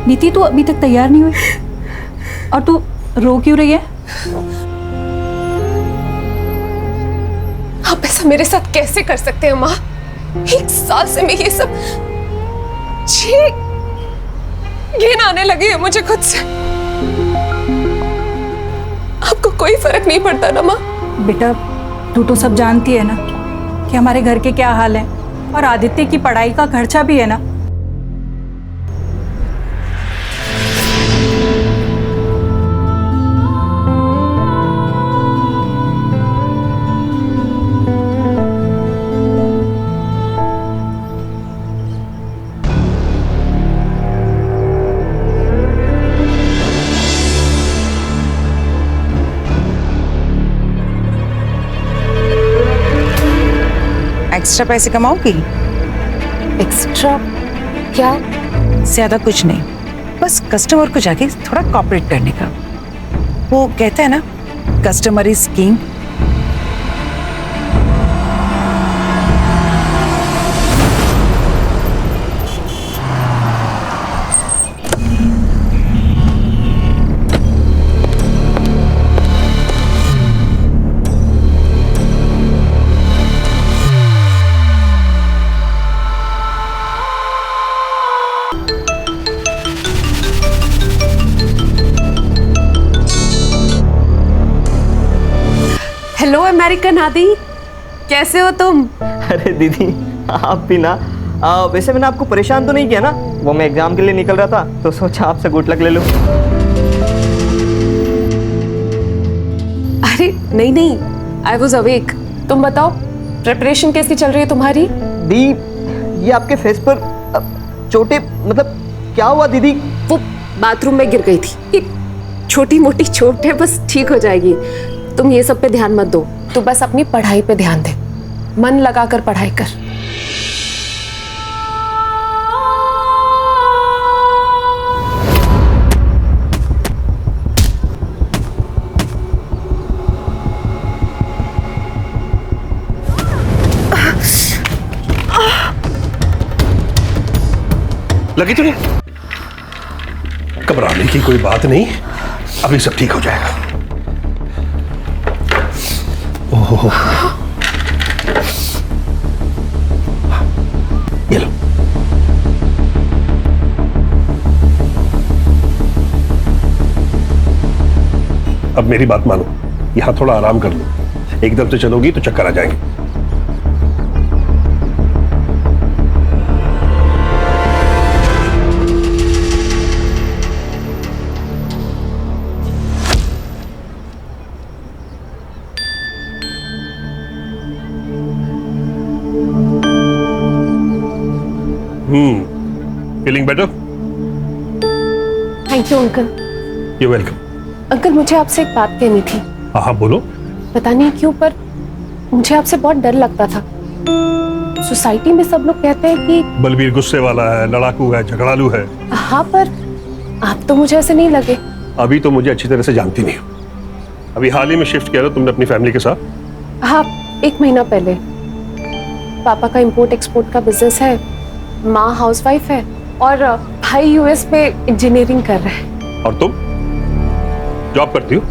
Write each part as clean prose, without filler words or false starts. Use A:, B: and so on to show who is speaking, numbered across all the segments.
A: नीति तू अभी तक तैयार नहीं हुई और तू रो क्यों रही है?
B: आप ऐसा मेरे साथ कैसे कर सकते हैं माँ? 1 साल से मैं ये सब घिन आने लगी है मुझे खुद से। आपको कोई फर्क नहीं पड़ता ना माँ?
A: बेटा तू तो सब जानती है ना कि हमारे घर के क्या हाल है, और आदित्य की पढ़ाई का खर्चा भी है ना।
C: एक्स्ट्रा पैसे कमाओगी?
B: एक्स्ट्रा क्या?
C: ज्यादा कुछ नहीं, बस कस्टमर को जाके थोड़ा कॉपरेट करने का। वो कहते हैं ना, customer is king.
B: Hello American आदि, कैसे हो तुम?
D: अरे दीदी आप भी ना। वैसे मैंने आपको परेशान तो नहीं किया ना? वो मैं एग्जाम के लिए निकल रहा था तो सोचा आपसे गुड लक ले लूं।
B: अरे नहीं, आई वॉज अवेक। तुम बताओ, प्रिपरेशन कैसी चल रही है तुम्हारी?
D: दी, ये आपके फेस पर चोटें, मतलब क्या हुआ दीदी?
B: वो बाथरूम में गिर गई थी। छोटी मोटी चोट है, बस ठीक हो जाएगी। तुम ये सब पे ध्यान मत दो, तू बस अपनी पढ़ाई पे ध्यान दे। मन लगाकर पढ़ाई कर।
E: लगी तुझे? घबराने की कोई बात नहीं, अभी सब ठीक हो जाएगा। ओहो, ये लो। अब मेरी बात मानो, यहां थोड़ा आराम कर लो। एकदम से चलोगी तो चक्कर आ जाएंगे। Feeling better?
B: Thank you uncle.
E: You welcome.
B: Uncle मुझे आपसे एक बात कहनी थी।
E: हाँ बोलो।
B: पता नहीं क्यों पर मुझे आपसे बहुत डर लगता था। सोसाइटी में सब लोग कहते हैं कि
E: बलबीर गुस्से वाला है, लड़ाकू है, झगड़ालू है।
B: हाँ, पर आप तो मुझे ऐसे नहीं लगे।
E: अभी तो मुझे अच्छी तरह से जानती नहीं हो। अभी हाल ही में शिफ्ट किया था तुमने अपनी फैमिली के साथ?
B: हाँ, 1 महीना पहले। पापा का इंपोर्ट एक्सपोर्ट का बिजनेस है, माँ हाउसवाइफ है और भाई यूएस में इंजीनियरिंग कर रहा है।
E: और तुम जॉब करती हो?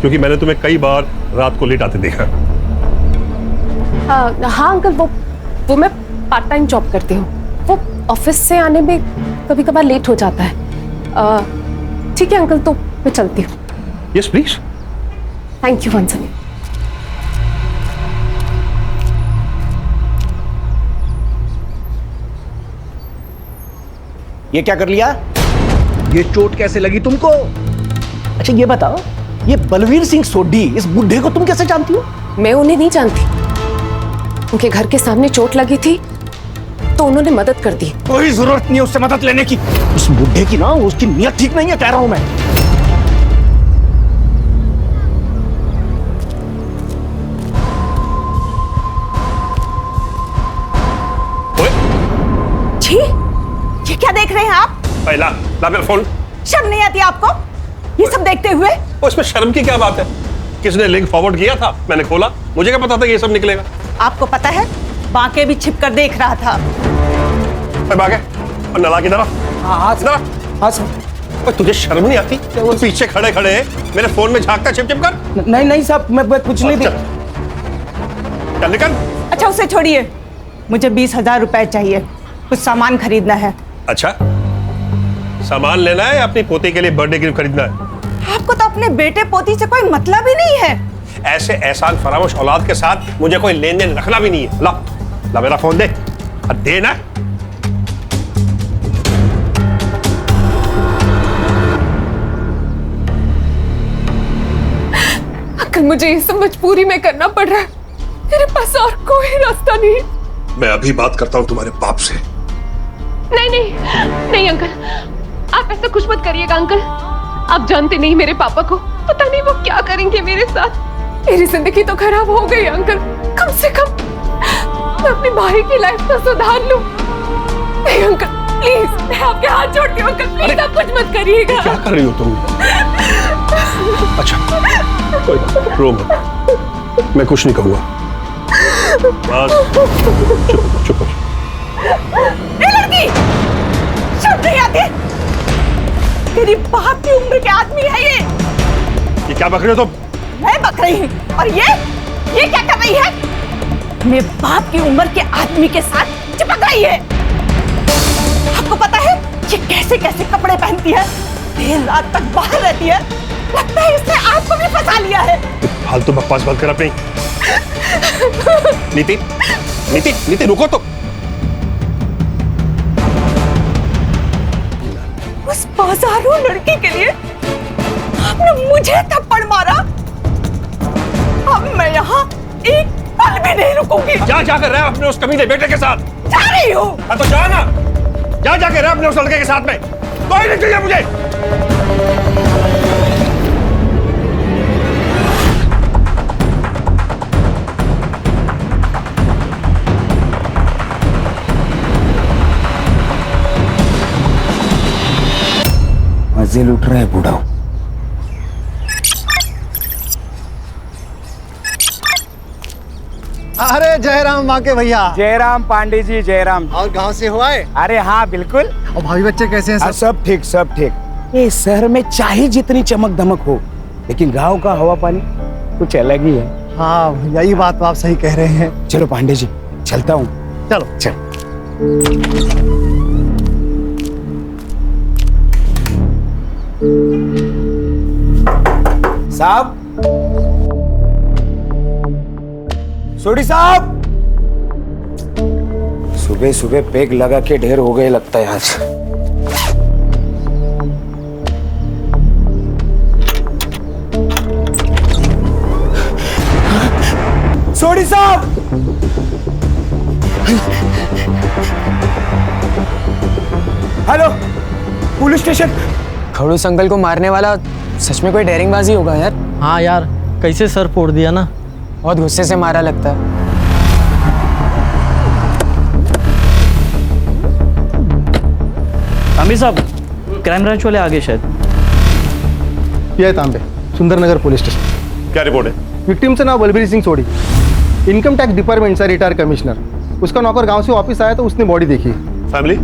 E: क्योंकि मैंने तुम्हें कई बार रात को लेट आते देखा।
B: हाँ अंकल, वो मैं पार्ट टाइम जॉब करती हूँ। वो ऑफिस से आने में कभी कभार लेट हो जाता है। ठीक है अंकल, तो मैं चलती हूँ।
E: Yes please.
B: Thank you once again.
F: ये क्या कर लिया? ये चोट कैसे लगी तुमको? अच्छा ये बताओ, ये बलवीर सिंह सोढ़ी, इस बुढ़े को तुम कैसे जानती हो?
B: मैं उन्हें नहीं जानती। उनके घर के सामने चोट लगी थी तो उन्होंने मदद कर दी।
F: कोई जरूरत नहीं है उससे मदद लेने की। उस बुढ़े की ना, उसकी नीयत ठीक नहीं है, कह रहा हूं मैं।
G: छी, ये क्या देख रहे हैं आप?
E: ला मेरा फोन।
G: शर्म नहीं आती आपको ये सब देखते हुए?
E: इसमें शर्म की क्या बात है? किसने लिंक फॉरवर्ड किया था? मैंने खोला, मुझे क्या पता था कि ये सब निकलेगा।
G: आपको पता है, बाके भी छिप कर देख रहा था।
E: बाके और नला की तरफ।
F: हाँ
E: इधर
F: हाँ सर।
E: आ। तुझे शर्म नहीं आती? वो पीछे खड़े खड़े मेरे फोन में झांकता चिप चिप कर।
F: नहीं नहीं साहब, मैं कुछ नहीं
E: चल चल निकल।
G: अच्छा उसे छोड़िए, मुझे 20,000 रुपए चाहिए, कुछ सामान खरीदना है।
E: अच्छा, सामान लेना है या अपनी पोती के लिए बर्थडे गिफ्ट खरीदना है?
G: आपको तो अपने बेटे पोती से कोई मतलब ही नहीं है।
E: ऐसे एहसान फरामोश औलाद के साथ मुझे कोई लेन देन रखना भी नहीं है। ला ला मेरा फोन दे, और दे ना।
B: अंकल मुझे ये सब मजबूरी में करना पड़ रहा है, मेरे पास और कोई रास्ता नहीं।
E: मैं अभी बात करता हूँ तुम्हारे बाप से।
B: नहीं नहीं नहीं अंकल, आप ऐसा कुछ मत करिएगा अंकल। आप जानते नहीं मेरे पापा को, पता नहीं वो क्या करेंगे मेरे साथ। मेरी जिंदगी तो खराब हो गई अंकल, कम से कम मैं अपने भाई की लाइफ तो सुधार लूं। नहीं अंकल प्लीज, मैं आपके हाथ जोड़ती हूँ अंकल, प्लीज आप कुछ मत करिएगा।
E: क्या कर रही हो तुम? अच्छा कोई बात, रो मत, मैं कुछ नहीं कहूँगा। बस चुप चुप।
G: ये लड़की शर्म नहीं आती? तेरी बाप की उम्र के आदमी है ये
E: क्या बक रहे हो तुम?
G: मैं बक रही हूँ, और ये क्या कर रही है? मेरे बाप की उम्र के आदमी के साथ चिपक रही है। आपको पता है ये कैसे कैसे कपड़े पहनती है, देर रात तक बाहर रहती है, लगता है इसने आपको भी फंसा लिया है।
E: फालतू बकवास बंद कर अपनी। नीति नीति नीति रुको तो।
G: उस बाजारू लड़की के लिए आपने मुझे थप्पड़ मारा, अब मैं यहाँ एक पल भी नहीं रुकूंगी।
E: जा कर रहा है अपने उस कमीने बेटे के साथ?
G: जा रही हूँ।
E: हाँ तो जा ना, जा के रहा अपने उस लड़के के साथ में। कोई नहीं चाहिए मुझे।
F: मजे लूट रहा है बूढ़ा।
H: अरे जयराम माँ के भैया।
F: जयराम पांडे जी, जयराम।
H: और गांव से हो आए?
F: अरे हाँ बिल्कुल।
H: और भाई बच्चे कैसे हैं?
F: सब ठीक सब ठीक। ये शहर में चाहे जितनी चमक धमक हो, लेकिन गांव का हवा पानी कुछ अलग ही है।
H: हाँ भैया, ये बात तो आप सही कह रहे हैं।
F: चलो पांडे जी चलता हूँ।
H: चलो
F: चल। साहब, सोडी साहब, सुबह सुबह पेग लगा के ढेर हो गए लगता है आज। सोडी साहब, हेलो, पुलिस स्टेशन।
I: खड़ूस अंकल को मारने वाला सच में कोई डेयरिंगबाजी होगा यार।
J: हाँ यार, कैसे सर फोड़ दिया ना।
I: बहुत गुस्से से मारा लगता है।
J: तांबे साहब, क्राइम ब्रांच वाले आ गए शायद।
H: ये है तांबे, सुंदरनगर पुलिस स्टेशन।
E: क्या रिपोर्ट है?
H: विक्टिमचं नाव बलबीर सिंह सोडी, इनकम टैक्स डिपार्टमेंटचा रिटायर्ड कमिश्नर। उसका नौकर गांव से वापस आया तो उसने बॉडी देखी।
E: फैमिली?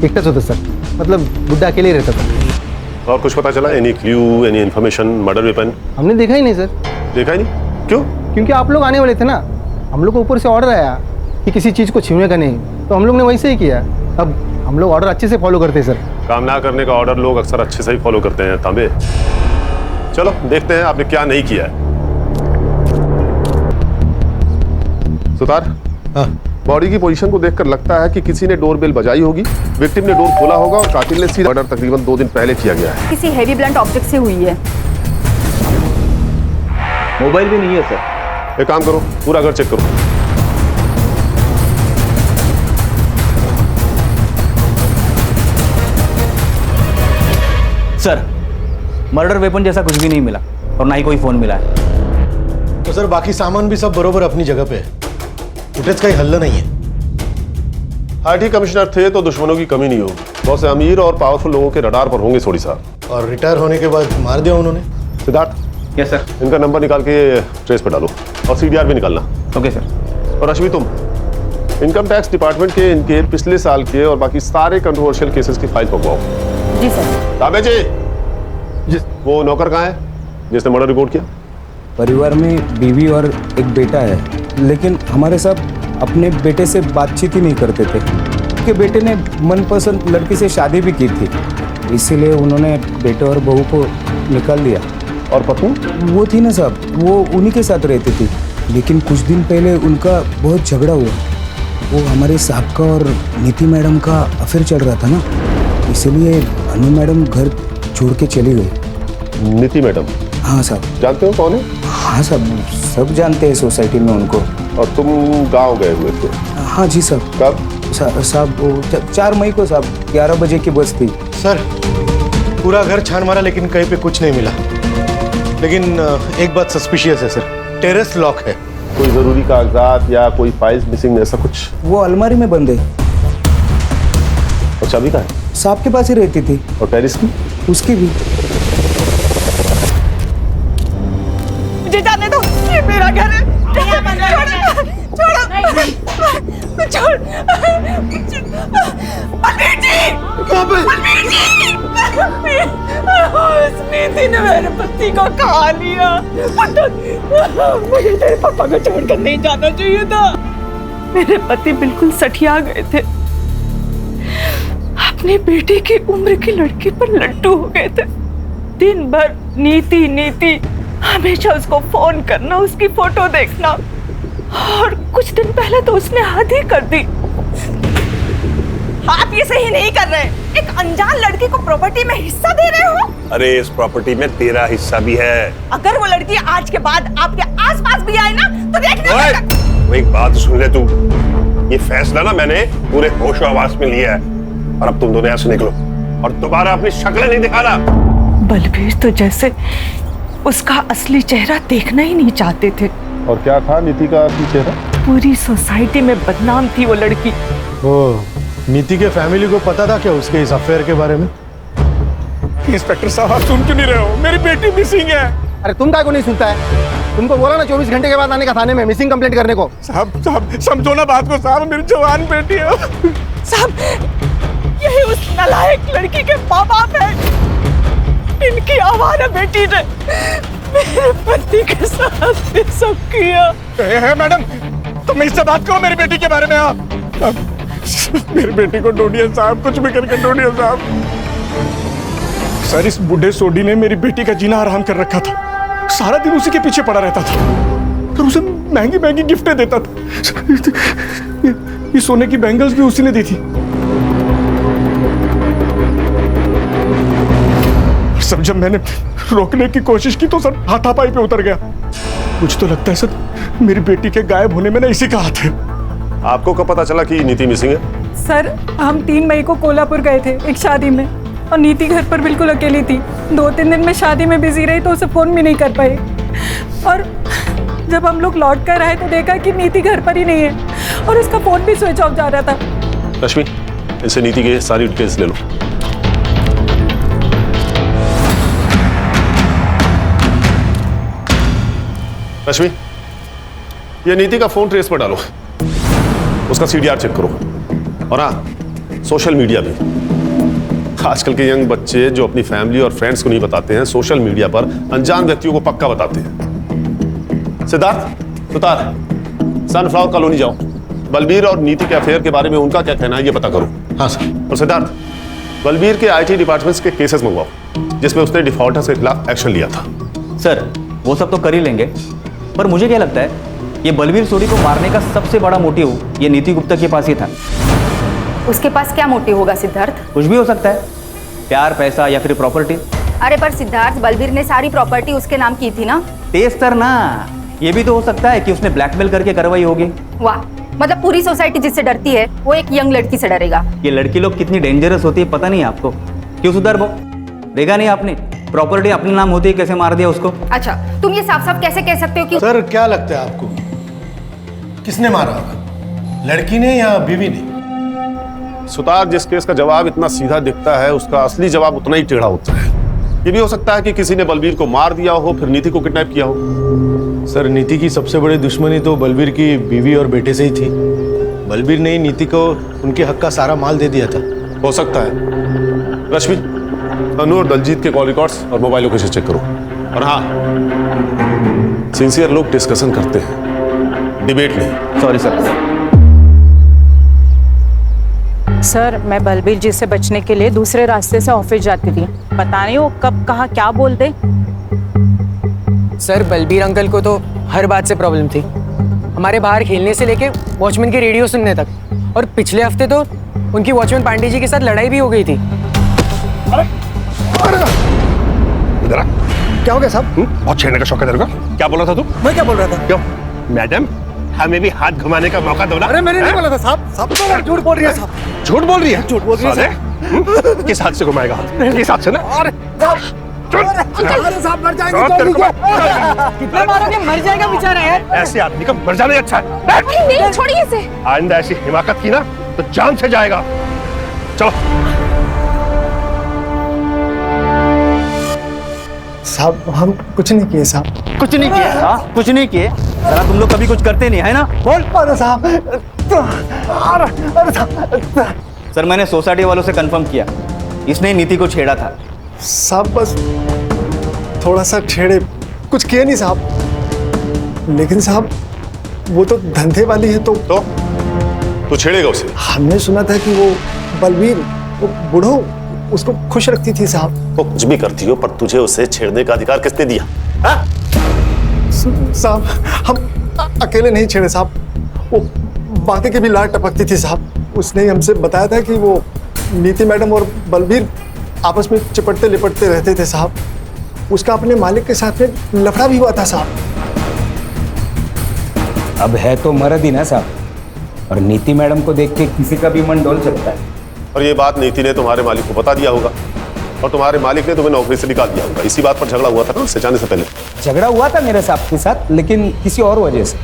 H: एकटाच होता सर, मतलब बुड्ढा अकेले ही रहता था।
E: और कुछ पता चला? Any clue, any information, murder weapon?
H: हमने देखा ही नहीं सर।
E: देखा ही नहीं? क्यों?
H: क्योंकि आप लोग आने वाले थे ना, हम लोग को ऊपर से ऑर्डर आया कि किसी चीज़ को छीनने का नहीं, तो हम लोग ने वैसे ही किया। अब हम लोग ऑर्डर अच्छे से फॉलो करते हैं सर।
E: काम ना करने का ऑर्डर लोग अक्सर अच्छे से ही फॉलो करते हैं तांबे। चलो देखते हैं आपने क्या नहीं किया है। सुतार, बॉडी की पोजीशन को देखकर लगता है कि किसी ने डोरबेल बजाई होगी, विक्टिम ने डोर खोला होगा और कातिल ने सीधा मर्डर तकरीबन 2 दिन पहले किया गया है।
G: किसी हैवी ब्लंट ऑब्जेक्ट से हुई है।
D: मोबाइल भी नहीं है सर।
E: एक काम करो, पूरा घर चेक करो।
J: सर, मर्डर वेपन जैसा कुछ भी नहीं मिला और ना ही कोई फोन मिला है।
K: तो सर बाकी सामान भी सब बरोबर अपनी जगह पे है, फुटेज का ही हल्ला नहीं है।
E: आईटी कमिश्नर थे तो दुश्मनों की कमी नहीं होगी। बहुत से अमीर और पावरफुल लोगों के रडार पर होंगे सोडी साहब।
K: और रिटायर होने के बाद मार दिया उन्होंने।
E: Siddharth,
J: yes sir.
E: इनका नंबर निकाल के ट्रेस पे डालो और सीडीआर भी निकालना।
J: Okay sir.
E: और रश्मि तुम इनकम टैक्स डिपार्टमेंट के इनके पिछले साल के और बाकी सारे कंट्रोवर्शियल केसेस की फाइल मंगवाओ।
G: जी सर।
E: ताबे जी, वो नौकर कहाँ है जिसने मर्डर रिपोर्ट किया?
I: परिवार में बीवी और एक बेटा है, लेकिन हमारे साथ अपने बेटे से बातचीत ही नहीं करते थे। उनके बेटे ने मनपसंद लड़की से शादी भी की थी, इसीलिए उन्होंने बेटे और बहू को निकाल दिया।
E: और पत्नी?
I: वो थी ना साहब, वो उन्हीं के साथ रहती थी, लेकिन कुछ दिन पहले उनका बहुत झगड़ा हुआ। वो हमारे साहब का और नीति मैडम का अफेयर चल रहा था ना, इसलिए अनु मैडम घर छोड़ के चली गई।
E: नीति मैडम?
I: हाँ साहब।
E: जानते हो कौन है?
I: हाँ साहब, सब जानते हैं सोसाइटी में उनको।
E: और तुम गांव गए हुए थे?
I: हाँ जी साहब।
E: कब?
I: साहब वो 4 मई को साहब, 11 बजे की बस थी।
K: सर, पूरा घर छान मारा लेकिन कहीं पे कुछ नहीं मिला। लेकिन एक बात सस्पिशियस है सर, टेरेस लॉक है।
E: कोई जरूरी कागजात या कोई फाइल्स मिसिंग ऐसा कुछ?
I: वो अलमारी में बंद है।
E: और चाबी कहाँ है?
I: साहब के पास ही रहती थी।
E: और टेरेस की?
I: उसकी भी।
G: मुझे जाने दो, ये मेरा घर है। छोड़ो, छोड़। बलबीर जी, बलबीर जी, उस नीति ने मेरे पति को खा लिया। मुझे तेरे पापा को छोड़कर नहीं जाना चाहिए था। मेरे पति बिल्कुल सठिया गए थे, अपनी बेटी की उम्र की लड़की पर लट्टू हो गए थे। दिन भर नीति नीति, हमेशा उसको फोन करना, उसकी फोटो देखना, और कुछ दिन पहले तो उसने हद ही कर दी। आप ये सही नहीं कर रहे। एक अनजान लड़की को प्रॉपर्टी में हिस्सा दे रहे हो।
L: अरे इस प्रॉपर्टी में तेरा हिस्सा भी है।
G: अगर वो लड़की आज के बाद आपके आसपास भी आए ना तो देखना।
L: वो एक बात सुन ले तू, ये फैसला ना मैंने पूरे होश आवास में लिया है, और अब तुम दोनों यहाँ से निकलो और दोबारा अपनी शक्ल नहीं दिखाना।
G: बलबीर तो जैसे उसका असली चेहरा देखना ही नहीं चाहते थे।
E: और क्या था नीति का असली चेहरा?
G: पूरी सोसाइटी में बदनाम थी वो लड़की।
K: नीति के फैमिली को पता था क्या उसके इस अफेयर के बारे में?
F: इंस्पेक्टर साहब, आप सुन क्यों नहीं रहे हो? मेरी बेटी मिसिंग है।
H: अरे तुम काय को नहीं सुनता है? तुमको बोला ना 24 घंटे के बाद आने का थाने में मिसिंग कंप्लेंट करने को।
F: साहब समझो ना बात को साहब, मेरी जवान बेटी है।
G: साहब, यही उस नालायक लड़की के माँ बाप है। इनकी आवारा बेटी ने मेरे पति के साथ ये सब किया।
F: है मैडम, तुम इससे बात करो मेरी बेटी के बारे में। आप मेरी बेटी को ढूंढिए साहब, कुछ भी करके ढूंढिए साहब। सर, इस बूढ़े सोडी ने मेरी बेटी का जीना हराम कर रखा था। सारा दिन उसी के पीछे पड़ा रहता था, फिर उसे महंगी महंगी गिफ्टें देता था। ये सोने की बैंगल्स भी उसी ने दी थी। सब जब मैंने रोकने की कोशिश की तो सर हाथापाई पे उतर गया। मुझे तो लगता है सर मेरी बेटी के गायब होने में ना इसी का हाथ है।
E: आपको कब पता चला कि नीति मिसिंग है?
A: सर, हम 3 मई को कोल्हापुर गए थे एक शादी में, और नीति घर पर बिल्कुल अकेली थी। 2-3 दिन में शादी में बिजी रही तो उसे फोन भी नहीं कर पाई। और जब हम लोग लौट कर आए तो देखा कि नीति घर पर ही नहीं है, और उसका फोन भी स्विच ऑफ जा रहा था।
E: रश्मि, इनसे नीति के सारी डिटेल्स ले लो। रश्मि, ये नीति का फोन ट्रेस पर डालो, उसका CDR चेक करो, और हाँ, सोशल मीडिया भी। आजकल के यंग बच्चे जो अपनी फैमिली और फ्रेंड्स को नहीं बताते हैं, सोशल मीडिया पर अनजान व्यक्तियों को पक्का बताते हैं। सिद्धार्थ, सुतार, सनफ्लावर कॉलोनी जाओ, बलबीर और नीति के अफेयर के बारे में उनका क्या कहना है ये पता करो।
K: हाँ सर।
E: और सिद्धार्थ, बलबीर के IT डिपार्टमेंट्स के केसेस मंगवाओ, जिसमें उसने डिफॉल्टर्स के खिलाफ एक्शन लिया था।
J: सर, वो सब तो कर ही लेंगे, पर मुझे क्या लगता है ये बलबीर सोडी को मारने का सबसे बड़ा मोटिव ये नीति गुप्ता के पास ही था।
M: उसके पास क्या मोटिव होगा सिद्धार्थ?
J: कुछ भी हो सकता है, प्यार, पैसा या फिर प्रॉपर्टी।
M: अरे पर सिद्धार्थ, बलबीर ने सारी प्रॉपर्टी उसके नाम की थी ना।
J: तेज करना, ये भी तो हो सकता है कि उसने ब्लैकमेल करके करवाई होगी।
M: वाह, मतलब पूरी सोसाइटी जिससे डरती है वो एक यंग लड़की से डरेगा।
J: ये लड़की लोग कितनी डेंजरस होती है पता नहीं आपको। क्यों सुधार वो देखा नहीं आपने? प्रॉपर्टी अपने नाम होती है, कैसे मार दिया उसको।
M: अच्छा, तुम ये साफ साफ कैसे कह सकते हो कि
K: सर क्या लगता है आपको, किसने मारा होगा, लड़की ने या बीवी ने?
E: सुतार, जिस केस का जवाब इतना सीधा दिखता है उसका असली जवाब उतना ही टेढ़ा होता है। ये भी हो सकता है कि किसी ने बलबीर को मार दिया हो, फिर नीति को किडनैप किया हो।
K: सर, नीति की सबसे बड़ी दुश्मनी तो बलबीर की बीवी और बेटे से ही थी। बलबीर ने ही नीति को उनके हक का सारा माल दे दिया था।
E: हो सकता है। रश्मि, अनु और दलजीत के कॉल रिकॉर्ड्स और मोबाइल लोकेशन चेक करो। और हाँ, सिंसियर लोग डिस्कशन करते हैं, डिबेट नहीं।
J: Sorry sir.
C: सर, मैं बलबीर जी से बचने के लिए दूसरे रास्ते से ऑफिस जाती थी। पता नहीं वो कब कहाँ क्या बोल दे।
N: सर, बलबीर अंकल को तो हर बात से प्रॉब्लम थी, हमारे बाहर खेलने से लेके वॉचमैन की रेडियो सुनने तक। और पिछले हफ्ते तो उनकी वॉचमैन पांडे जी के साथ लड़ाई भी हो गई थी।
L: इधर आ।
H: क्या हो गया साहब?
L: बहुत छेड़ने का शौक है तेरे को? क्या बोल रहा था तू?
H: मैं क्या बोल रहा था?
L: क्यों? मैडम, हमें भी हाथ घुमाने का मौका दो ना।
H: अरे मैंने नहीं बोला था साहब। साहब तो झूठ बोल रही है साहब।
L: झूठ बोल रही है?
H: झूठ बोल रही है।
L: किस हाथ से घुमाएगा हाथ? किस हाथ से ना?
H: अरे साहब मर जाएंगे।
N: कितना मारोगे? मर जाएगा बेचारा यार।
L: ऐसे आदमी का मर जाना ही अच्छा है।
B: नहीं, छोड़िए इसे।
L: आइंदा ऐसी हिमाकत की ना तो जान से जाएगा। चलो।
H: साहब हम कुछ नहीं किए साहब।
J: कुछ नहीं किए? हाँ, कुछ नहीं किए। जरा तुम लोग कभी कुछ करते नहीं है ना?
H: बोल। अरे साहब, अरे साहब।
J: सर, मैंने सोसाइटी वालों से कंफर्म किया, इसने नीति को छेड़ा था।
H: साहब बस थोड़ा सा छेड़े, कुछ किए नहीं साहब। लेकिन साहब वो तो धंधे वाली है तो
E: तू छेड़ेगा उसे?
H: हमने सुना था कि वो बलबीर, वो बूढ़ो उसको खुश रखती थी साहब।
E: वो कुछ भी करती हो, पर तुझे उसे छेड़ने का अधिकार किसने दिया? हाँ?
H: साहब हम अकेले नहीं छेड़े साहब, वो बाकी की भी लाट टपकती थी साहब। उसने हमसे बताया था कि वो नीति मैडम और बलबीर आपस में चिपटते लिपटते रहते थे साहब। उसका अपने मालिक के साथ में लफड़ा भी हुआ था साहब।
I: अब है तो मर्द ही ना साहब, और नीति मैडम को देख के किसी का भी मन डोल सकता है।
E: और ये बात नीति ने तुम्हारे मालिक को बता दिया होगा, और तुम्हारे मालिक ने तुम्हें नौकरी से निकाल दिया होगा। इसी बात पर झगड़ा हुआ था ना उससे जाने से पहले?
I: झगड़ा हुआ था मेरे साहब के साथ, लेकिन किसी और वजह से।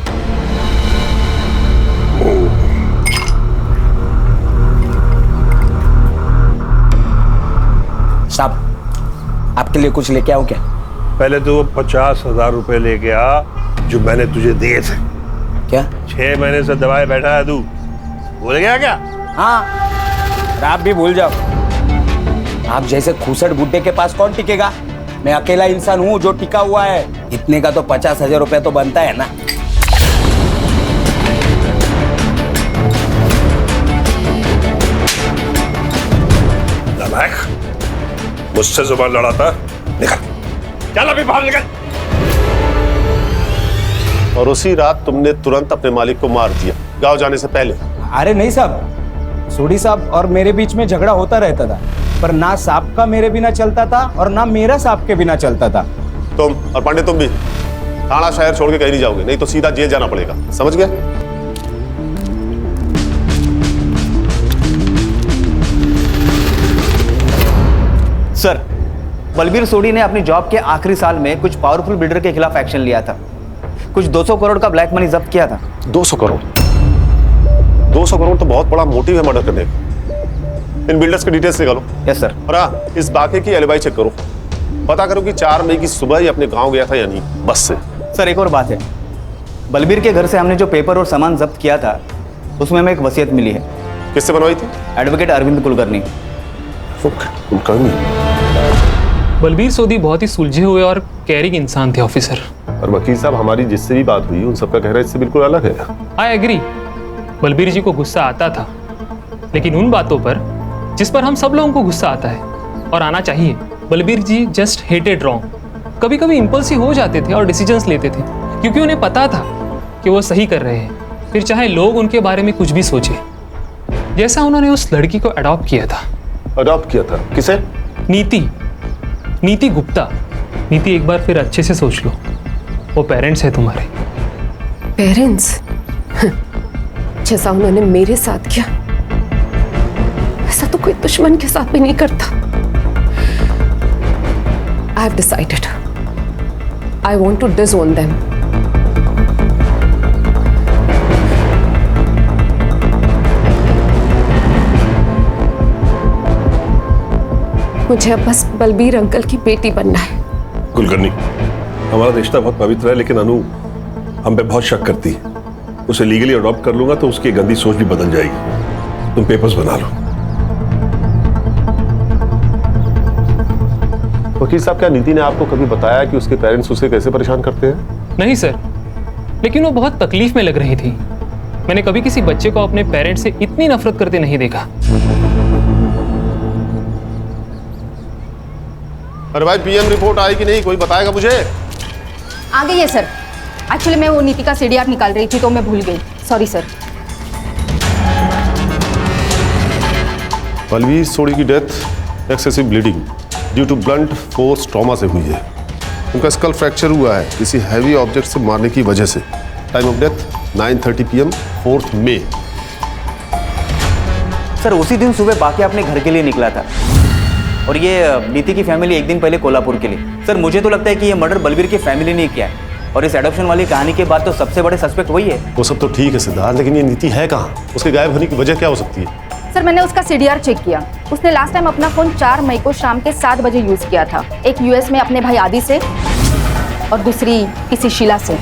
I: साहब, आपके लिए कुछ लेके आओ क्या?
L: पहले तो 50,000 रुपए लेके आ जो मैंने तुझे दिए थे।
I: क्या?
L: 6 महीने से दबाए बैठा है तू, भूल गया क्या?
I: हाँ, और आप भी भूल जाओ। आप जैसे खूसट बुड्ढे के पास कौन टिकेगा? मैं अकेला इंसान हूँ जो टिका हुआ है। इतने का तो 50,000 रुपया तो बनता है ना।
L: नालायक, मुझसे जुबान लड़ाता, निकल, चल अभी बाहर निकल।
E: और उसी रात तुमने तुरंत अपने मालिक को मार दिया, गांव जाने से पहले?
I: अरे नहीं साहब, सोडी साहब और मेरे बीच में झगड़ा होता रहता था, पर ना साहब का मेरे बिना चलता था और ना मेरा साहब के बिना चलता था।
E: तुम और पांडे, तुम भी थाना शहर छोड़ के कहीं नहीं जाओगे, नहीं तो सीधा जेल जाना पड़ेगा, समझ गए?
J: सर, बलबीर सोडी ने अपनी जॉब के आखिरी साल में कुछ पावरफुल बिल्डर के खिलाफ एक्शन लिया था। कुछ 200 करोड़ का ब्लैक मनी जब्त किया था।
E: 200 करोड़? 200 करोड़ तो बहुत बड़ा मोटिव है मर्डर करने का। इन बिल्डर्स के डिटेल्स निकालो।
J: Yes sir.
E: और हाँ, इस बाकी की एलिबाई चेक करो, पता करो कि 4 मई की सुबह ही अपने गांव गया था या नहीं, बस से।
J: सर, एक और बात है, बलबीर के घर से हमने जो पेपर और सामान जब्त किया था उसमें हमें एक वसीयत मिली है।
E: किससे बनवाई थी?
J: एडवोकेट अरविंद कुलकर्णी।
O: बलबीर सोडी बहुत ही सुलझे हुए और केयरिंग इंसान थे ऑफिसर।
E: और वकील साहब, हमारी जिससे भी बात हुई उन सबका कहना इससे बिल्कुल अलग है।
O: आई एग्री, बलबीर जी को गुस्सा आता था, लेकिन उन बातों पर जिस पर हम सब लोगों को गुस्सा आता है और आना चाहिए। बलबीर जी जस्ट हेटेड रॉन्ग। कभी कभी इम्पल्सिव हो जाते थे और डिसीजंस लेते थे, क्योंकि उन्हें पता था कि वो सही कर रहे हैं, फिर चाहे लोग उनके बारे में कुछ भी सोचे। जैसा उन्होंने उस लड़की को अडॉप्ट किया था।
E: अडॉप्ट किया था? किसे?
O: नीति गुप्ता। नीति, एक बार फिर अच्छे से सोच लो, वो पेरेंट्स है तुम्हारे।
B: पेरेंट्स? जैसा उन्होंने मेरे साथ किया ऐसा तो कोई दुश्मन के साथ भी नहीं करता। I have decided. I want to disown them. मुझे अब बस बलबीर अंकल की बेटी बनना है।
L: कुलकर्णी, हमारा रिश्ता बहुत पवित्र है, लेकिन अनु हम पे बहुत शक करती है। उसे लीगली अडॉप्ट कर लूंगा तो उसकी गंदी सोच भी बदल जाएगी। तुम पेपर्स बना लो। वकील साहब, क्या नीति ने आपको कभी बताया कि उसके पेरेंट्स उसे कैसे परेशान करते हैं?
O: नहीं सर, लेकिन वो बहुत तकलीफ में लग रही थी। मैंने कभी किसी बच्चे को अपने पेरेंट्स से इतनी नफरत करते नहीं देखा।
E: अरे भाई, पीएम रिपोर्ट आई कि नहीं, कोई बताएगा मुझे?
M: आ गई है सर। एक्चुअली मैं वो नीति का सीडीआर निकाल रही थी तो मैं भूल गई, सॉरी सर।
E: बलवीर सोडी की death excessive bleeding due to blunt force trauma से हुई है। उनका स्कल फ्रैक्चर हुआ है किसी हैवी ऑब्जेक्ट से मारने की वजह से। टाइम ऑफ डेथ 9:30 PM 4 मई।
J: सर उसी दिन सुबह बाकी अपने घर के लिए निकला था और ये नीति की फैमिली एक दिन पहले कोल्हापुर के लिए। सर मुझे तो लगता है कि ये मर्डर बलबीर की फैमिली ने किया है और इस एडॉप्शन वाली कहानी के बाद तो सबसे बड़े सस्पेक्ट वही है।
E: वो सब तो ठीक है सिद्धार्थ, लेकिन ये नीति है कहाँ? उसके गायब होने की वजह क्या हो सकती है?
M: सर मैंने उसका सीडीआर चेक किया। उसने लास्ट टाइम अपना फोन 4 मई को शाम के 7 बजे यूज किया था। एक यूएस में अपने भाई आदि से और दूसरी किसी शीला से।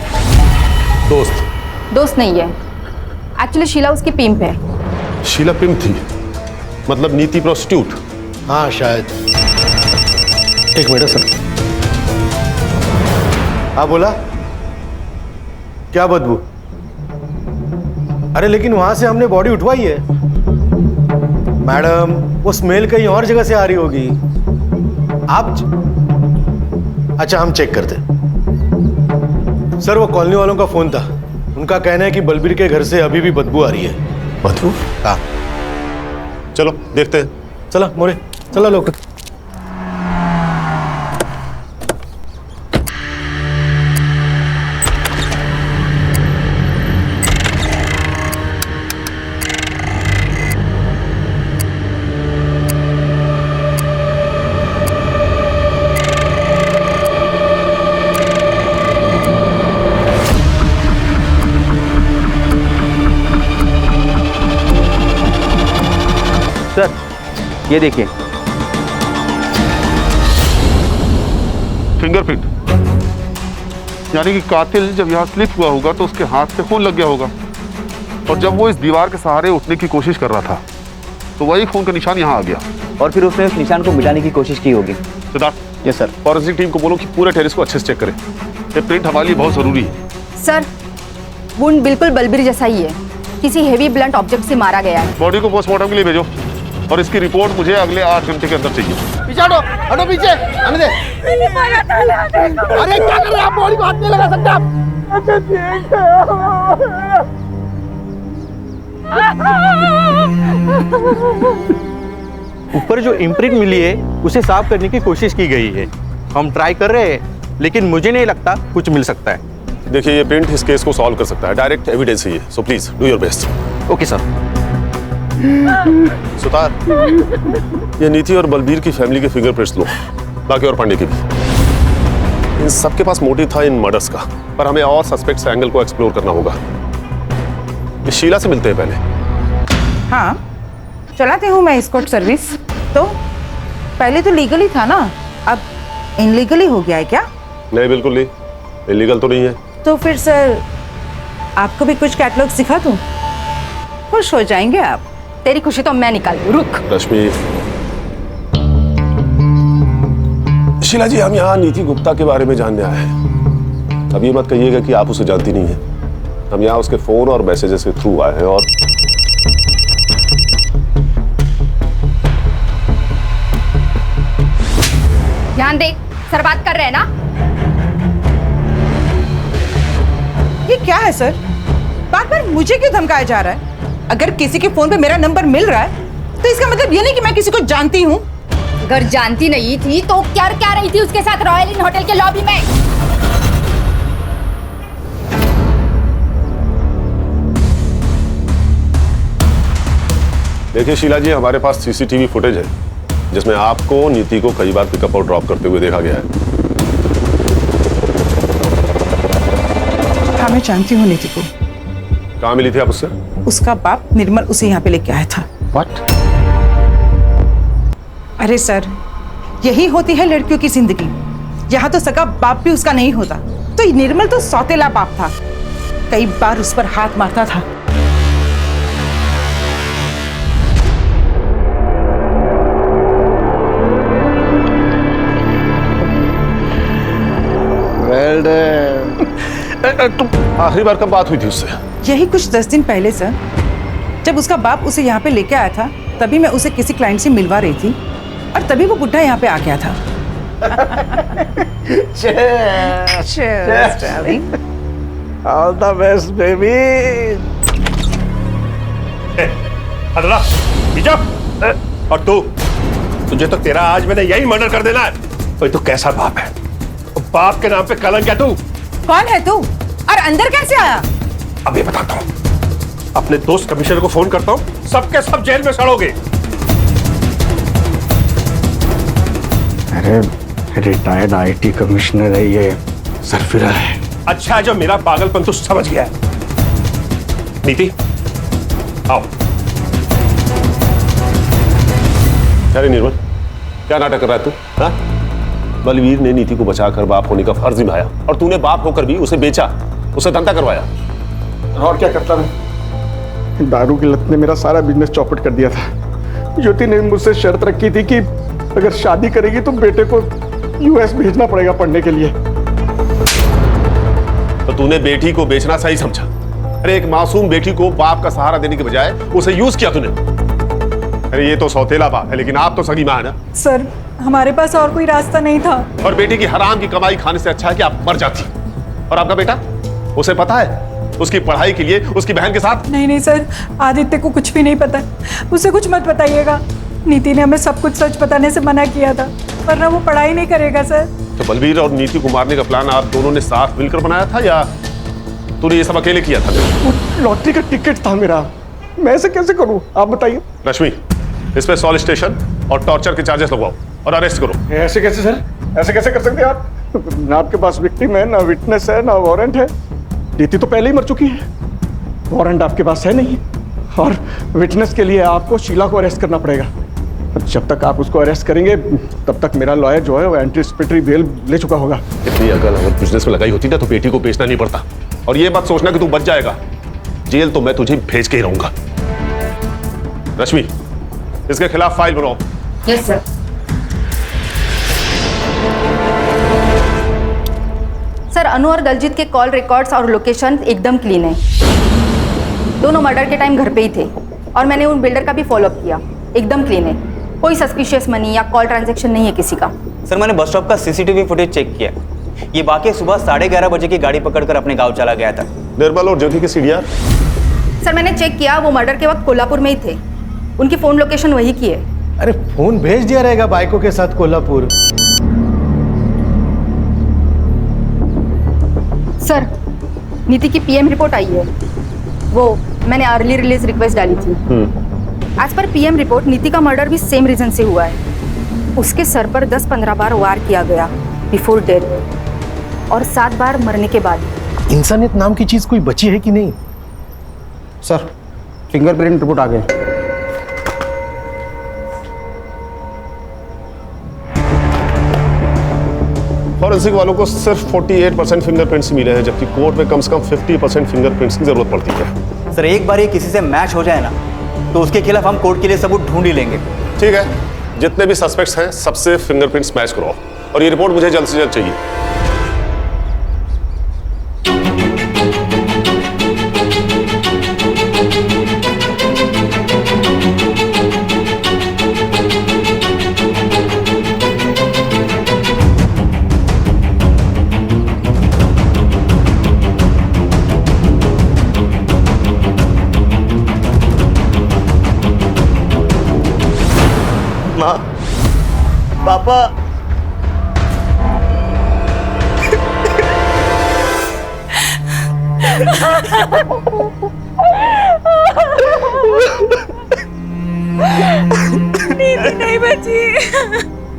M: दोस्त नहीं है, एक्चुअली शीला उसकी पिंप है।
E: शीला पिंप थी? मतलब नीति प्रोस्टिट्यूट?
K: हाँ शायद। एक मिनट सर। हाँ बोला, क्या बदबू? अरे लेकिन वहां से हमने बॉडी उठवाई है मैडम, वो स्मेल कहीं और जगह से आ रही होगी। आप अच्छा हम चेक करते। सर वो कॉलोनी वालों का फोन था, उनका कहना है कि बलबीर के घर से अभी भी बदबू आ रही है।
E: बदबू?
K: हाँ
E: चलो देखते हैं।
K: चलो मोरे, चलो लोग।
J: सर ये देखिए,
E: फिंगरप्रिंट, यानी कि कातिल जब यहाँ स्लिप हुआ होगा तो उसके हाथ से खून लग गया होगा और जब वो इस दीवार के सहारे उठने की कोशिश कर रहा था तो वही खून का निशान यहाँ आ गया
J: और फिर उसने उस निशान को मिटाने की कोशिश की होगी।
E: Siddharth,
J: yes sir.
E: Forensic team को बोलो कि पूरे टेरेस को अच्छे से चेक करें। ये प्रिंट हमारे लिए बहुत जरूरी है।
M: सर वुंड बिल्कुल बलबीर जैसा ही है, किसी हेवी ब्लंट ऑब्जेक्ट से मारा गया है।
E: बॉडी को पोस्टमार्टम के लिए भेजो और इसकी रिपोर्ट मुझे अगले 8 घंटे के अंदर चाहिए।
P: पीछे हटो, हटो पीछे, आने दे। अरे क्या कर रहे हैं आप? बॉडी को हाथ नहीं लगा सकते आप। अच्छा ठीक
K: है। ऊपर जो इम्प्रिंट मिली है उसे साफ करने की कोशिश की गई है। हम ट्राई कर रहे हैं लेकिन मुझे नहीं लगता कुछ मिल सकता है।
E: देखिए ये प्रिंट इस केस को सॉल्व कर सकता है, डायरेक्ट एविडेंस है ये, so please do your best.
K: Okay sir.
E: Sutar, ये नीति और बलबीर की फैमिली के फिंगरप्रिंट्स लो, बाकी और पांडे की भी। इन सबके पास मोटिव था इन मर्डर्स का, पर हमें और सस्पेक्ट्स एंगल को एक्सप्लोर करना होगा। ये शीला से मिलते हैं पहले।
C: हाँ चलाती हूँ मैं एस्कॉर्ट सर्विस। तो पहले तो लीगली था ना, अब इनलीगली हो गया है क्या?
E: नहीं बिल्कुल नहीं, इलीगल तो नहीं है।
C: तो फिर सर आपको भी कुछ कैटलॉग सिखा दूँ, खुश हो जाएंगे आप।
M: तेरी खुशी तो मैं निकाल दूँ, रुक।
E: रश्मि, शीला जी हम यहाँ नीति गुप्ता के बारे में जानने आए हैं। अब ये मत कहिएगा कि आप उसे जानती नहीं है। हम यहाँ उसके फोन और मैसेजेस के थ्रू आए हैं और
M: ध्यान दे, सर बात कर रहे हैं ना।
C: ये क्या है सर? बार बार मुझे क्यों धमकाया जा रहा है? अगर किसी के फोन पे मेरा नंबर मिल रहा है तो इसका मतलब ये नहीं कि मैं किसी को जानती हूँ।
M: अगर जानती नहीं थी तो क्या रही थी उसके साथ रॉयल इन होटल के लॉबी में?
E: देखिए शीला जी, हमारे पास सीसीटीवी फुटेज है जिसमें आपको नीति को कई बार पिकअप और ड्रॉप करते हुए देखा गया है।
C: हाँ मैं जानती हूँ नीति को।
E: कहाँ मिली थी आप उससे?
C: उसका बाप निर्मल उसे यहाँ पे लेके आया था।
E: What?
C: अरे सर यही होती है लड़कियों की जिंदगी। यहाँ तो सगा बाप भी उसका नहीं होता, तो निर्मल तो सौतेला बाप था। कई बार उस पर हाथ मारता था।
E: आखिरी बार कब बात हुई थी उससे?
C: यही कुछ 10 दिन पहले सर, जब उसका बाप उसे यहाँ पे लेके आया था, तभी मैं उसे किसी क्लाइंट से मिलवा रही थी और तभी वो बुढ़ा यहाँ पे आ गया था।
H: Cheers, darling. All the best, baby.
L: अदला, पीछा। और तुझे तो तेरा आज मैंने यही मर्डर कर देना है। तो कैसा बाप है? बाप के नाम पे कलंक है तू।
C: कौन है तू और अंदर कैसे आया?
L: अभी बताता हूँ। अपने दोस्त कमिश्नर को फोन करता हूँ, सबके सब जेल में सड़ोगे।
F: अरे रिटायर्ड आईटी कमिश्नर है ये, सरफिरा है।
L: अच्छा, जो मेरा पागलपन तू समझ गया है। नीति, आओ। अरे निर्मल, क्या नाटक कर रहा है तू? हाँ? बलवीर ने नीति को बचाकर बाप होने का फर्ज निभाया और तूने बाप होकर भी उसे बेचा, उसे धंधा करवाया।
F: और क्या करता मैं? दारू की लत ने मेरा सारा बिजनेस चौपट कर दिया था। ज्योति ने मुझसे शर्त रखी थी कि अगर शादी करेगी तो बेटे को यूएस भेजना पड़ेगा पढ़ने के लिए।
E: तो तूने बेटी को बेचना सही समझा? अरे एक मासूम बेटी को बाप का सहारा देने के बजाय उसे यूज किया तूने। अरे ये तो सौतेला बाप है, लेकिन आप तो सगी मां है ना।
A: सर, हमारे पास और कोई रास्ता नहीं था।
E: और बेटी की हराम की कमाई खाने से अच्छा है कि आप मर जाती। और आपका बेटा, उसे पता है उसकी पढ़ाई के लिए उसकी बहन के साथ?
A: नहीं नहीं सर, आदित्य को कुछ भी नहीं पता। उसे कुछ मत बताइएगा। नीति ने हमें सब कुछ सच बताने से मना किया था, वरना वो पढ़ाई नहीं करेगा सर।
E: तो बलवीर और नीति को मारने का प्लान आप दोनों ने साथ मिलकर बनाया था या तूने ये सब अकेले किया था?
F: वो लॉटरी का टिकट था मेरा, मैं ऐसे कैसे करूं आप बताइए।
E: रश्मि, इस पे सॉलिड स्टेशन और टॉर्चर के चार्जेस लगवाओ और अरेस्ट करो।
F: ऐसे कैसे सर? ऐसे कैसे कर सकते हैं आप? ना आपके पास विक्टिम है, ना विटनेस है, ना वारंट है। नीति तो पहले ही मर चुकी है, वारंट आपके पास है नहीं, और विटनेस के लिए आपको शीला को अरेस्ट करना पड़ेगा। जब तक आप उसको अरेस्ट करेंगे तब तक मेरा लॉयर जो है वो एंटीसिपेटरी बेल ले चुका होगा।
E: इतनी अकल अगर बिजनेस में लगाई होती ना तो बेटी को बेचना नहीं पड़ता। और ये मत सोचना कि तू बच जाएगा, जेल तो मैं तुझे भेज के ही रहूंगा। रश्मि, इसके खिलाफ फाइल बनाओ।
M: Yes sir. सर, अनु और दलजीत के कॉल रिकॉर्ड्स और लोकेशन एकदम क्लीन है। दोनों मर्डर के टाइम घर पे ही थे और मैंने उन बिल्डर का भी फॉलोअप किया, एकदम क्लीन है। कोई सस्पिशियस मनी या कॉल ट्रांजैक्शन नहीं है किसी का।
J: सर, मैंने बस स्टॉप का सीसीटीवी फुटेज चेक किया। ये वाकई सुबह 11:30 बजे की गाड़ी पकड़कर अपने गांव चला गया था।
E: निर्मल और ज्योति के सीडीआर?
M: सर, मैंने चेक किया, वो मर्डर के वक्त कोल्हापुर में ही थे। उनकी फोन लोकेशन वही की है।
K: अरे फोन भेज दिया रहेगा बाइकों के साथ कोल्हापुर।
M: सर, नीति की पीएम रिपोर्ट आई है। वो मैंने अर्ली रिलीज रिक्वेस्ट डाली थी। आज पर पीएम रिपोर्ट, नीति का मर्डर भी सेम रीजन से हुआ है। उसके सर पर 10-15 बार वार किया गया बिफोर डेथ और 7 बार मरने के बाद।
K: इंसानियत नाम की चीज कोई बची है कि नहीं?
I: सर, फिंगरप्रिंट रिपोर्ट आ गए।
E: फॉरेंसिक वालों को सिर्फ 48% फिंगरप्रिंट्स मिले हैं, जबकि कोर्ट में कम से कम 50% फिंगरप्रिंट्स की जरूरत पड़ती है।
J: सर, एक बार ये किसी से मैच हो जाए ना तो उसके खिलाफ हम कोर्ट के लिए सबूत ढूंढ ही लेंगे।
E: ठीक है, जितने भी सस्पेक्ट्स हैं सबसे फिंगरप्रिंट्स मैच कराओ और ये रिपोर्ट मुझे जल्द से जल्द चाहिए।
D: माँ, पापा,
A: नीति नहीं बची।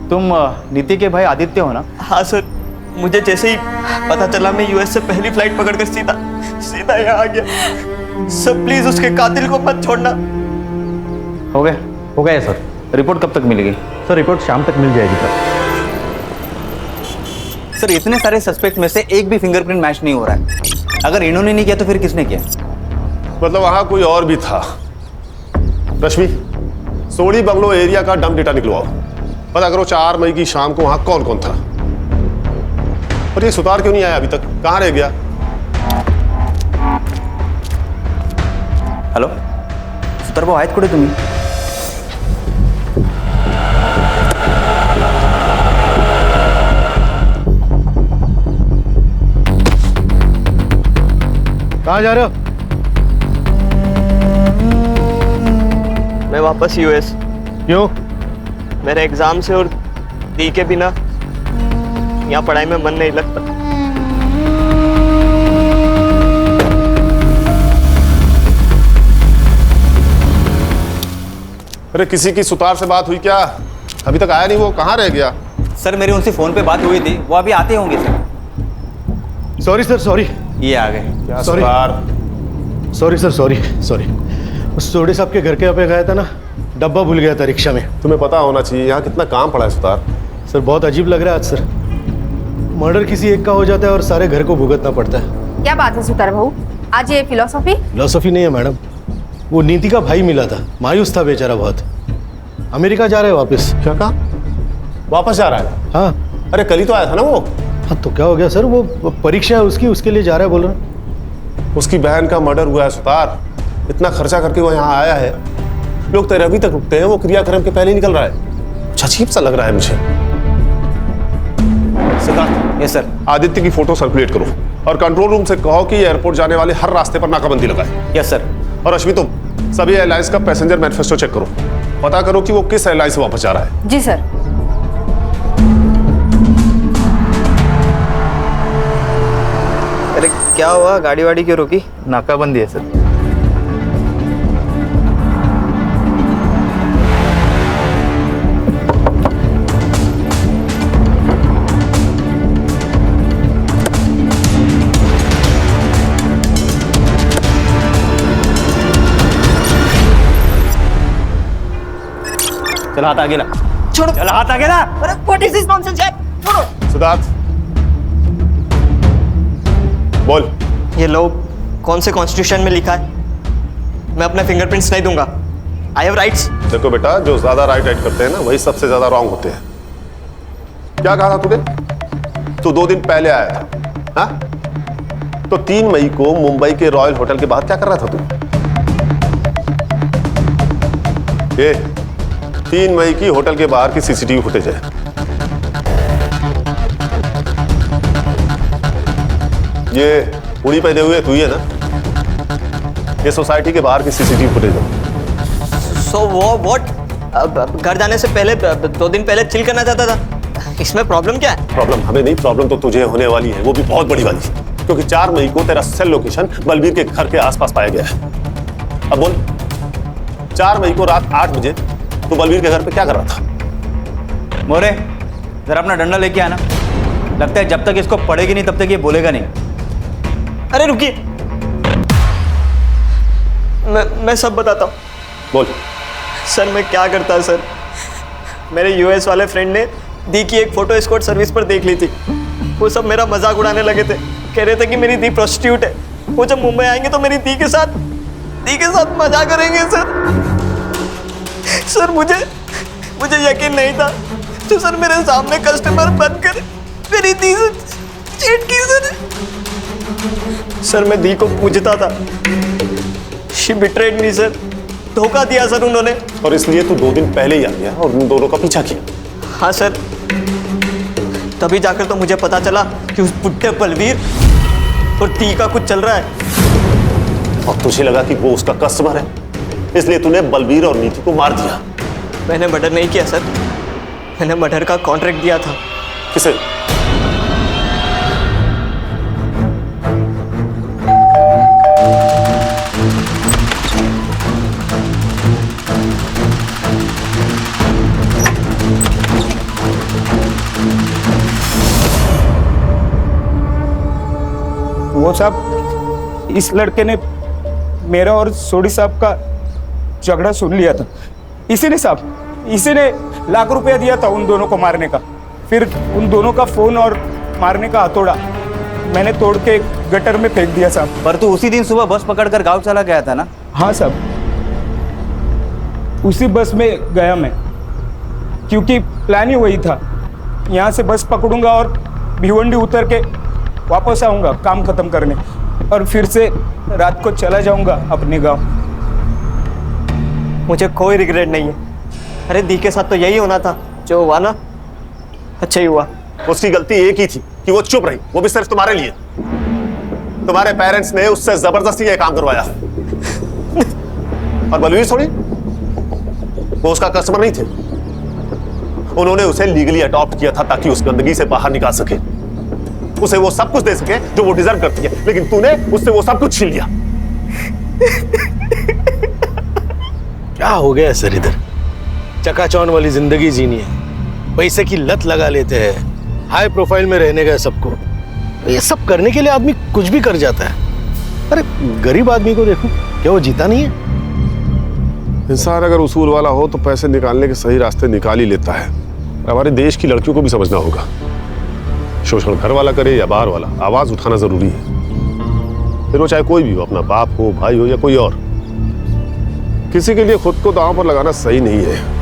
J: तुम नीति के भाई आदित्य हो ना?
D: हाँ सर, मुझे जैसे ही पता चला मैं यूएस से पहली फ्लाइट पकड़कर सीधा यहाँ आ गया। सर प्लीज उसके कातिल को मत छोड़ना।
J: हो गया सर। रिपोर्ट कब तक मिलेगी?
K: सर रिपोर्ट शाम तक मिल जाएगी सर।
J: सर इतने सारे सस्पेक्ट में से एक भी फिंगरप्रिंट मैच नहीं हो रहा है। अगर इन्होंने नहीं किया तो फिर किसने किया?
E: मतलब वहां कोई और भी था। रश्मि, सोड़ी बंगलो एरिया का डंप डेटा निकलवाओ, पता करो 4 मई की शाम को वहां कौन कौन था। और ये सुतार क्यों नहीं आया अभी तक, कहां रह गया?
J: हॅलो सुतार भाऊ आहेत कुठे तुम्ही?
K: कहाँ जा रहे हो?
D: मैं वापस यूएस।
K: क्यों?
D: मेरे एग्जाम से और दी के बिना यहाँ पढ़ाई में मन नहीं लगता।
E: अरे किसी की सुतार से बात हुई क्या? अभी तक आया नहीं, वो कहाँ रह गया?
J: सर मेरी उनसे फोन पे बात हुई थी, वो अभी आते होंगे सर।
K: Sorry sir, sorry.
J: ये आ गए।
K: Sorry sorry sir, sorry. उस सोडी साहब के घर के यहाँ पे गया था ना, डब्बा भूल गया था रिक्शा में।
E: तुम्हें पता होना चाहिए यहाँ कितना काम पड़ा है सुतार।
K: सर बहुत अजीब लग रहा है आज सर। मर्डर किसी एक का हो जाता है और सारे घर को भुगतना पड़ता है।
M: क्या बात है सुतार भाऊ, आज ये फिलोसॉफी?
K: फिलोसॉफी नहीं है मैडम, वो नीति का भाई मिला था, मायूस था बेचारा बहुत। अमेरिका जा रहा है वापस।
E: क्या कहा? वापस जा रहा है?
K: हाँ।
E: अरे कल ही तो आया था ना वो।
K: हाँ तो क्या हो गया सर, वो परीक्षा है उसकी, उसके लिए जा रहा है बोल रहा।
E: उसकी बहन का मर्डर हुआ है सुतार, इतना खर्चा करके वो यहाँ आया है, लोग तेरे अभी तक रुकते हैं, वो क्रियाक्रम के पहले ही निकल रहा है। अजीब सा लग रहा है मुझे। सिद्धार्थ।
J: Yes sir.
E: आदित्य की फोटो सर्कुलेट करो और कंट्रोल रूम से कहो कि एयरपोर्ट जाने वाले हर रास्ते पर नाकाबंदी लगाए।
J: Yes sir.
E: और रश्मि तुम सभी एयरलाइंस का पैसेंजर मैनिफेस्टो चेक करो, पता करो कि वो किस एयरलाइन से वापस जा रहा है।
M: जी सर।
D: अरे क्या हुआ, गाड़ी वाड़ी क्यों रोकी?
J: नाकाबंदी है सर। चल हाथ आगे ला।
C: छोड़ो।
J: चल हाथ आगे ला।
C: व्हाट इज दिस नॉनसेंस यार? छोड़ो।
E: सिद्धार्थ बोल।
D: ये लो कौन से कॉन्स्टिट्यूशन में लिखा है? मैं अपने फिंगरप्रिंट्स नहीं दूंगा। I have rights.
E: देखो बेटा, जो ज्यादा राइट करते हैं ना वही सबसे ज्यादा रॉन्ग होते हैं। क्या कहा था तूने? तू 2 दिन पहले आया था, हाँ? तो 3 मई को मुंबई के रॉयल होटल के बाहर क्या कर रहा था तू? ये 3 मई की होटल के बाहर की सीसीटीवी फुटेज है। ये उड़ी पहने हुए तू ही है ना? ये सोसाइटी के बाहर की सीसीटीवी फुटेज है।
D: सो वो व्हाट? घर जाने से पहले 2 दिन पहले चिल करना चाहता था, इसमें प्रॉब्लम क्या है?
E: प्रॉब्लम हमें नहीं, प्रॉब्लम तो तुझे होने वाली है, वो भी बहुत बड़ी वाली, क्योंकि 4 मई को तेरा सेल लोकेशन बलबीर के घर के आसपास पाया गया है। अब बोल, 4 मई को रात 8 बजे तू बलबीर के घर पे क्या कर रहा था?
J: मोरे जरा अपना डंडा लेके आना, लगता है जब तक इसको पड़ेगी नहीं तब तक ये बोलेगा नहीं।
D: अरे रुकिए, मैं सब बताता हूँ।
E: बोल।
D: सर मैं क्या करता सर, मेरे यूएस वाले फ्रेंड ने दी की एक फोटो एस्कॉर्ट सर्विस पर देख ली थी। वो सब मेरा मजाक उड़ाने लगे थे, कह रहे थे कि मेरी दी प्रोस्टिट्यूट है, वो जब मुंबई आएंगे तो मेरी दी के साथ मजा करेंगे सर। सर मुझे यकीन नहीं था, तो सर मेरे सामने कस्टमर बनकर मेरी दी से चीट की सर मैं दी को पूछता था। शी बिट्रेड मी सर, धोखा दिया सर उन्होंने।
E: और इसलिए तू 2 दिन पहले ही आ गया और उन दोनों का पीछा किया?
D: हाँ सर, तभी जाकर तो मुझे पता चला कि उस बुड्ढे बलवीर और दी का कुछ चल रहा है।
E: और तुझे लगा कि वो उसका कस्टमर है, इसलिए तूने बलबीर और नीति को मार दिया।
D: मैंने मर्डर नहीं किया सर, मैंने मर्डर का कॉन्ट्रैक्ट दिया था।
E: किसे?
Q: वो साहब, इस लड़के ने मेरा और सोडी साहब का झगड़ा सुन लिया था। इसी ने लाख रुपया दिया था उन दोनों को मारने का। फिर उन दोनों का फोन और मारने का हथौड़ा मैंने तोड़ के गटर में फेंक दिया साहब।
J: पर तू उसी दिन सुबह बस पकड़कर गांव चला गया था ना?
Q: हाँ साहब, उसी बस में गया मैं, क्योंकि प्लान ही वही था। यहाँ से बस पकड़ूंगा और भिवंडी उतर के वापस आऊंगा काम खत्म करने, और फिर से रात को चला जाऊंगा अपने गांव।
D: मुझे कोई रिग्रेट नहीं है। अरे दी के साथ तो यही होना था, जो हुआ ना अच्छा ही हुआ।
E: उसकी गलती एक ही थी कि वो चुप रही, वो भी सिर्फ तुम्हारे लिए। तुम्हारे पेरेंट्स ने उससे जबरदस्ती ये काम करवाया। और बलवीर थोड़ी, वो उसका कस्टमर नहीं थे। उन्होंने उसे लीगली अडॉप्ट किया था ताकि उस गंदगी से बाहर निकाल सके, उसे वो सब कुछ दे सके जो वो डिजर्व करती है। लेकिन तूने उससे वो सब कुछ छीन लिया।
K: क्या हो गया सर? इधर चकाचौंध वाली जिंदगी जीनी है, पैसे की लत लगा लेते हैं, हाई प्रोफाइल में रहने का सबको। ये सब करने के लिए आदमी कुछ भी कर जाता है। अरे गरीब आदमी को देखो, क्या वो जीता नहीं है?
E: इंसान अगर उसूल वाला हो तो पैसे निकालने के सही रास्ते निकाल ही लेता है। हमारे देश की लड़कियों को भी समझना होगा, शोषण घर वाला करे या बाहर वाला, आवाज उठाना जरूरी है। फिर वो चाहे कोई भी हो, अपना बाप हो, भाई हो या कोई और। किसी के लिए खुद को दांव पर लगाना सही नहीं है।